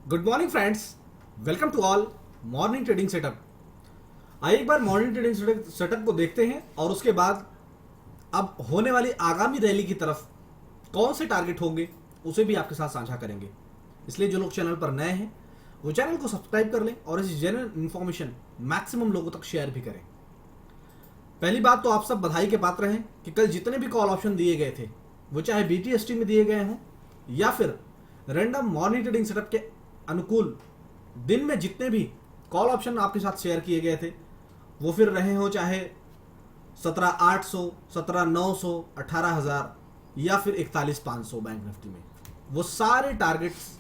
Good morning friends, welcome to all morning trading setup. आइए एक बार morning trading setup को देखते हैं और उसके बाद अब होने वाली आगामी रैली की तरफ कौन से टारगेट होंगे उसे भी आपके साथ साझा करेंगे। इसलिए जो लोग चैनल पर नए हैं वो चैनल को सब्सक्राइब कर लें और इस जेन्युइन इन्फॉर्मेशन मैक्सिमम लोगों तक शेयर भी करें। पहली बात तो आप सब बधाई के पात्र हैं कि कल जितने भी कॉल ऑप्शन दिए गए थे वो चाहे BTST में दिए गए हों या फिर रैंडम मॉर्निंग ट्रेडिंग सेटअप के अनुकूल दिन में जितने भी कॉल ऑप्शन आपके साथ शेयर किए गए थे वो फिर रहे हो चाहे 17,800, 17,900, 18,000 या फिर 41,500 बैंक निफ्टी में, वो सारे टारगेट्स,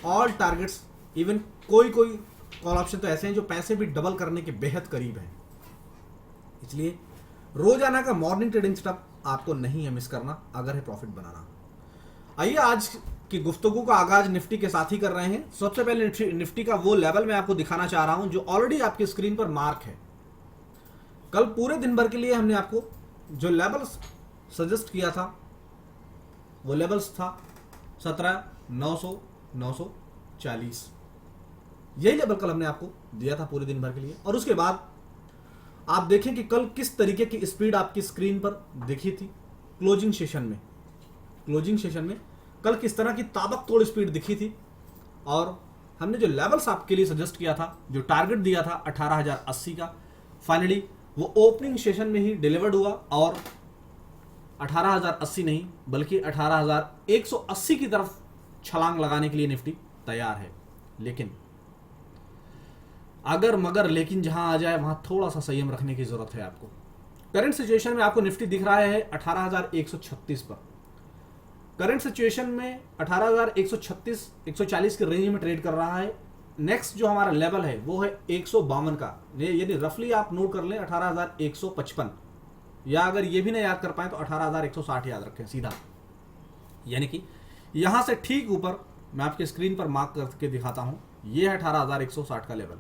ऑल टारगेट्स, इवन कोई कोई कॉल ऑप्शन तो ऐसे हैं जो पैसे भी डबल करने के बेहद करीब हैं। इसलिए रोजाना का मॉर्निंग ट्रेडिंग सेटअप आपको नहीं है मिस करना अगर है प्रॉफिट बनाना। आइए आज की गुफ्तगू का आगाज निफ्टी के साथ ही कर रहे हैं। सबसे पहले निफ्टी का वो लेवल मैं आपको दिखाना चाह रहा हूं जो ऑलरेडी आपकी स्क्रीन पर मार्क है। कल पूरे दिन भर के लिए हमने आपको जो लेवल सजेस्ट किया था वो लेवल्स था 17,900, 940। यही लेवल कल हमने आपको दिया था पूरे दिन भर के लिए। और उसके बाद आप देखें कि कल किस तरीके की स्पीड आपकी स्क्रीन पर दिखी थी क्लोजिंग सेशन में कल किस तरह की ताबकतोड़ स्पीड दिखी थी। और हमने जो लेवल्स आपके लिए सजेस्ट किया था, जो टारगेट दिया था 18,080 का, फाइनली वो ओपनिंग सेशन में ही डिलीवर्ड हुआ और 18,080 नहीं बल्कि 18,180 की तरफ छलांग लगाने के लिए निफ्टी तैयार है। लेकिन अगर मगर लेकिन जहां आ जाए वहां थोड़ा सा संयम रखने की जरूरत है आपको। करंट सिचुएशन में आपको निफ्टी दिख रहा है 18,136 पर। करंट सिचुएशन में 18,136 140 के रेंज में ट्रेड कर रहा है। नेक्स्ट जो हमारा लेवल है वो है 152 का, यानी रफली आप नोट कर लें 18,155, या अगर ये भी नहीं याद कर पाए तो 18,160 याद रखें सीधा। यानी कि यहां से ठीक ऊपर मैं आपके स्क्रीन पर मार्क करके दिखाता हूं, ये है 18,160 का लेवल।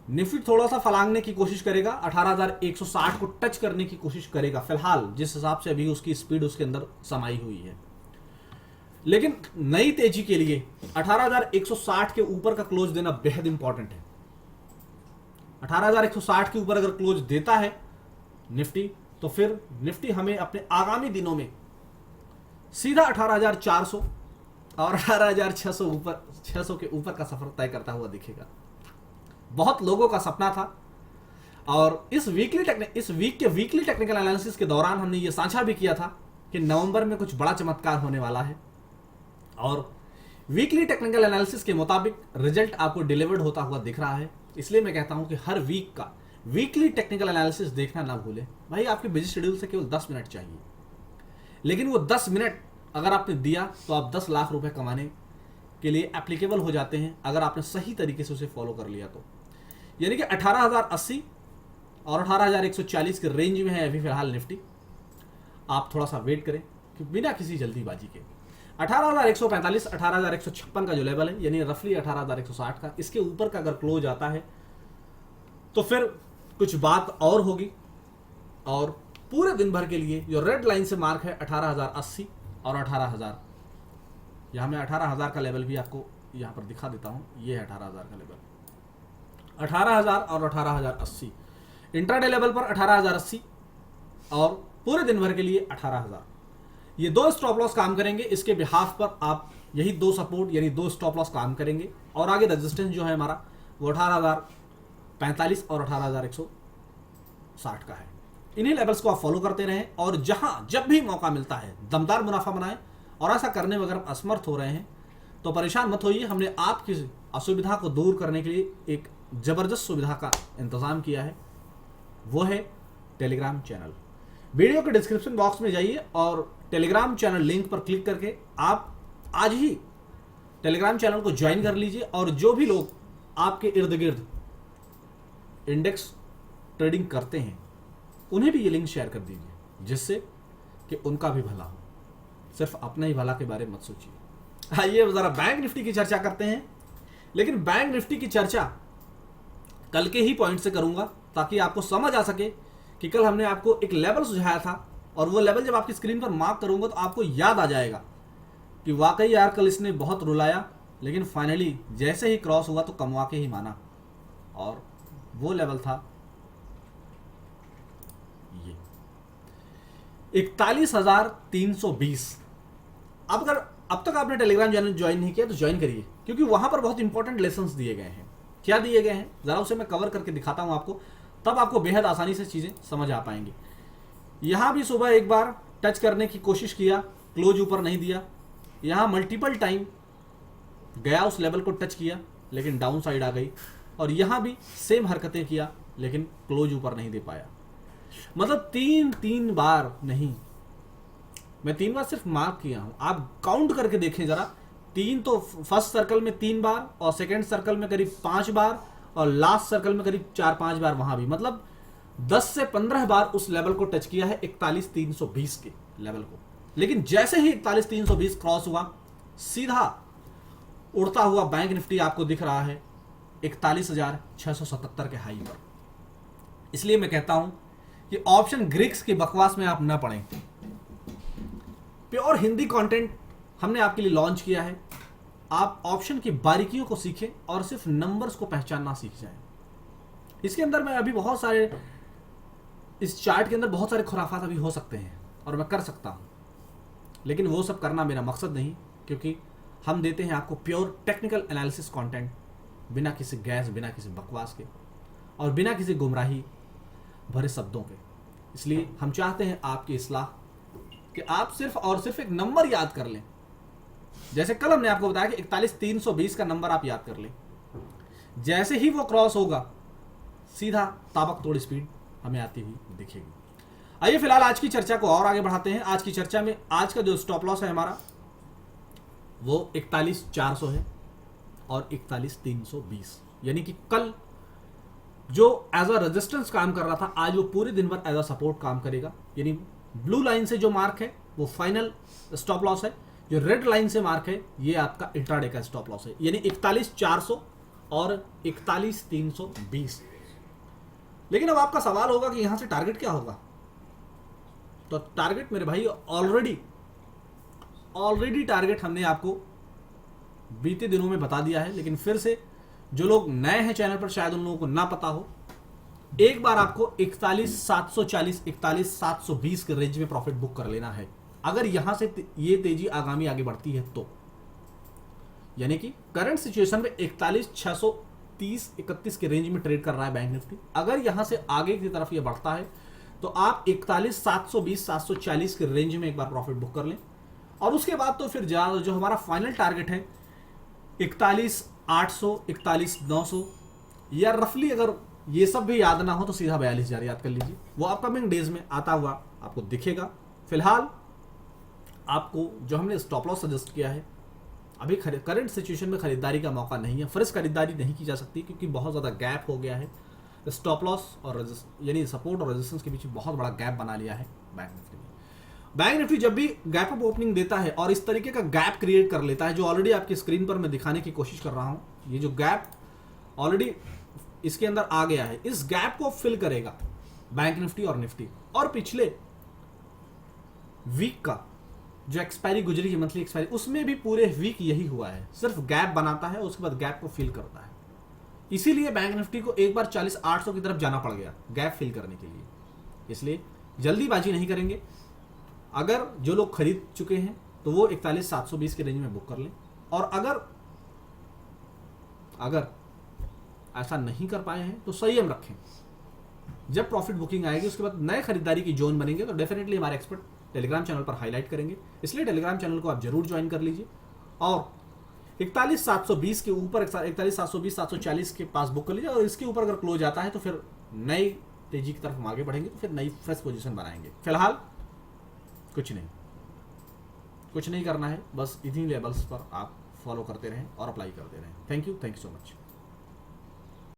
निफ्टी थोड़ा सा फलांगने की कोशिश करेगा, 18,160 को टच करने की कोशिश करेगा फिलहाल, जिस हिसाब से अभी उसकी स्पीड उसके अंदर समाई हुई है। लेकिन नई तेजी के लिए 18,160 के ऊपर का क्लोज देना बेहद इंपॉर्टेंट है। 18,160 के ऊपर अगर क्लोज देता है निफ्टी तो फिर निफ्टी हमें अपने आगामी दिनों में सीधा 18,400 और 18,600 के ऊपर का सफर तय करता हुआ दिखेगा। बहुत लोगों का सपना था और इस वीक के वीकली टेक्निकल एनालिसिस के दौरान हमने ये साझा भी किया था कि नवंबर में कुछ बड़ा चमत्कार होने वाला है। और वीकली टेक्निकल एनालिसिस के मुताबिक रिजल्ट आपको डिलीवर्ड होता हुआ दिख रहा है। इसलिए मैं कहता हूं कि हर वीक का वीकली टेक्निकल एनालिसिस देखना ना भूलें। भाई आपके बिजी शेड्यूल से केवल 10 मिनट चाहिए, लेकिन वो 10 मिनट अगर आपने दिया तो आप 10 लाख रुपए कमाने के लिए एप्लीकेबल हो जाते हैं अगर आपने सही तरीके से उसे फॉलो कर लिया तो। यानी कि 18,080 और 18,140 के रेंज में है अभी फिलहाल निफ्टी। आप थोड़ा सा वेट करें कि बिना किसी जल्दीबाजी के 18,145, 18,156 का जो लेवल है, यानी रफली 18,160 का, इसके ऊपर का अगर क्लोज आता है तो फिर कुछ बात और होगी। और पूरे दिन भर के लिए जो रेड लाइन से मार्क है 18,080 और 18,000, यहां मैं 18,000 का लेवल भी आपको यहां पर दिखा देता हूं। ये है 18,000 का लेवल, 18,000 और 18,080 इंट्राडे लेवल पर 18,080 और पूरे दिन भर के लिए 18,000। ये दो स्टॉप लॉस काम करेंगे। इसके बिहाफ पर आप यही दो सपोर्ट यानी दो स्टॉप लॉस काम करेंगे। और आगे रेजिस्टेंस जो है हमारा वो 18,045 और 18,160 का है। इन्हीं लेवल्स को आप फॉलो करते रहें और जहां जब भी मौका मिलता है दमदार मुनाफा बनाएं। और ऐसा करने में अगर आप असमर्थ हो रहे हैं तो परेशान मत होइए, हमने आपकी असुविधा को दूर करने के लिए एक जबरदस्त सुविधा का इंतजाम किया है, वो है टेलीग्राम चैनल। वीडियो के डिस्क्रिप्शन बॉक्स में जाइए और टेलीग्राम चैनल लिंक पर क्लिक करके आप आज ही टेलीग्राम चैनल को ज्वाइन कर लीजिए। और जो भी लोग आपके इर्द गिर्द इंडेक्स ट्रेडिंग करते हैं उन्हें भी ये लिंक शेयर कर दीजिए, जिससे कि उनका भी भला हो। सिर्फ अपना ही भला के बारे में मत सोचिए। आइए जरा बैंक निफ्टी की चर्चा करते हैं। लेकिन बैंक निफ्टी की चर्चा कल के ही पॉइंट से करूंगा ताकि आपको समझ आ सके कि कल हमने आपको एक लेवल सुझाया था और वो लेवल जब आपकी स्क्रीन पर मार्क करूंगा तो आपको याद आ जाएगा कि वाकई यार कल इसने बहुत रुलाया, लेकिन फाइनली जैसे ही क्रॉस हुआ तो कमवा के ही माना, और वो लेवल था ये 41,320। अब तक आपने टेलीग्राम चैनल ज्वाइन नहीं किया तो ज्वाइन करिए, क्योंकि वहां पर बहुत इंपॉर्टेंट लेसन्स दिए गए हैं। क्या दिए गए हैं जरा उसे मैं कवर करके दिखाता हूं आपको, तब आपको बेहद आसानी से चीजें समझ आ पाएंगी। यहां भी सुबह एक बार टच करने की कोशिश किया, क्लोज ऊपर नहीं दिया। यहां मल्टीपल टाइम गया, उस लेवल को टच किया, लेकिन डाउन साइड आ गई। और यहां भी सेम हरकतें किया, लेकिन क्लोज ऊपर नहीं दे पाया। मतलब तीन बार नहीं, मैं 3 बार सिर्फ मार्क किया हूं, आप काउंट करके देखें जरा। 3 तो फर्स्ट सर्कल में 3 बार, और सेकंड सर्कल में करीब 5 बार, और लास्ट सर्कल में करीब 4-5 बार वहां भी। मतलब 10 से 15 बार उस लेवल को टच किया है, 41,320 के लेवल को। लेकिन जैसे ही 41,320 क्रॉस हुआ, सीधा उड़ता हुआ बैंक निफ्टी आपको दिख रहा है 41,677 के हाई पर। इसलिए मैं कहता हूं कि ऑप्शन ग्रीक्स की बकवास में आप ना पढ़ें। प्योर हिंदी कंटेंट हमने आपके लिए लॉन्च किया है। आप ऑप्शन की बारीकियों को सीखें और सिर्फ नंबर्स को पहचानना सीख जाएं। इसके अंदर मैं अभी बहुत सारे, इस चार्ट के अंदर बहुत सारे खुराफात अभी हो सकते हैं और मैं कर सकता हूं, लेकिन वो सब करना मेरा मकसद नहीं, क्योंकि हम देते हैं आपको प्योर टेक्निकल एनालिसिस कंटेंट, बिना किसी गैस, बिना किसी बकवास के, और बिना किसी गुमराही भरे शब्दों के। इसलिए हम चाहते हैं आपकी इस्लाह, कि आप सिर्फ और सिर्फ एक नंबर याद कर लें। जैसे कल हमने आपको बताया कि 41,320 का नंबर आप याद कर लें, जैसे ही वो क्रॉस होगा सीधा ताबक तोड़ स्पीड हमें आती हुई दिखेगी। आइए फिलहाल आज की चर्चा को और आगे बढ़ाते हैं। आज की चर्चा में आज का जो स्टॉप लॉस है हमारा, वो 41,400 है और 41,320, यानी कि कल जो एज अ रेजिस्टेंस काम कर रहा था, आज वो पूरे दिन भर एज अ सपोर्ट काम करेगा। यानी ब्लू लाइन से जो मार्क है वो फाइनल स्टॉप लॉस है, जो रेड लाइन से मार्क है ये आपका इंट्राडे का स्टॉप लॉस है, यानी 41,400 और 41,320। लेकिन अब आपका सवाल होगा कि यहां से टारगेट क्या होगा। तो टारगेट मेरे भाई ऑलरेडी टारगेट हमने आपको बीते दिनों में बता दिया है, लेकिन फिर से जो लोग नए हैं चैनल पर, शायद उन लोगों को ना पता हो, एक बार आपको 41,740 41,720 के रेंज में प्रॉफिट बुक कर लेना है, अगर यहां से ये तेजी आगामी आगे बढ़ती है तो। यानी कि करंट सिचुएशन में 41,630-31 के रेंज में ट्रेड कर रहा है बैंक निफ्टी। अगर यहां से आगे की तरफ ये बढ़ता है तो आप 41,720-740 के रेंज में एक बार प्रॉफिट बुक कर लें, और उसके बाद तो फिर जो हमारा फाइनल टारगेट है 41,800 41,900, या रफली अगर ये सब भी याद ना हो तो सीधा 42,000 याद कर लीजिए। वो अपकमिंग डेज में आता हुआ आपको दिखेगा। फिलहाल आपको जो हमने स्टॉप लॉस सजेस्ट किया है, अभी करंट सिचुएशन में खरीदारी का मौका नहीं है, फ्रेश खरीदारी नहीं की जा सकती, क्योंकि बहुत ज़्यादा गैप हो गया है। स्टॉप लॉस और यानी सपोर्ट और रेजिस्टेंस के बीच बहुत बड़ा गैप बना लिया है बैंक निफ्टी ने। बैंक निफ्टी जब भी गैप अप ओपनिंग देता है और इस तरीके का गैप क्रिएट कर लेता है, जो ऑलरेडी आपकी स्क्रीन पर मैं दिखाने की कोशिश कर रहा हूं, ये जो गैप ऑलरेडी इसके अंदर आ गया है, इस गैप को फिल करेगा बैंक निफ्टी और निफ्टी। और पिछले वीक का जो एक्सपायरी गुजरी है, मंथली एक्सपायरी, उसमें भी पूरे वीक यही हुआ है, सिर्फ गैप बनाता है, उसके बाद गैप को फिल करता है। इसीलिए बैंक निफ्टी को एक बार 40,800 की तरफ जाना पड़ गया गैप फिल करने के लिए। इसलिए जल्दीबाजी नहीं करेंगे। अगर जो लोग खरीद चुके हैं तो वो 41,720 के रेंज में बुक कर लें, और अगर ऐसा नहीं कर पाए हैं तो संयम रखें। जब प्रॉफिट बुकिंग आएगी उसके बाद नए खरीदारी की जोन बनेंगे तो डेफिनेटली हमारे एक्सपर्ट टेलीग्राम चैनल पर हाईलाइट करेंगे। इसलिए टेलीग्राम चैनल को आप जरूर ज्वाइन कर लीजिए, और 41,720 के ऊपर 41,720 740 के पास बुक कर लीजिए, और इसके ऊपर अगर क्लोज आता है तो फिर नई तेजी की तरफ हम आगे बढ़ेंगे, तो फिर नई फ्रेश पोजीशन बनाएंगे। फिलहाल कुछ नहीं करना है, बस इन्हीं लेवल्स पर आप फॉलो करते रहें और अप्लाई करते रहें। Thank you so much.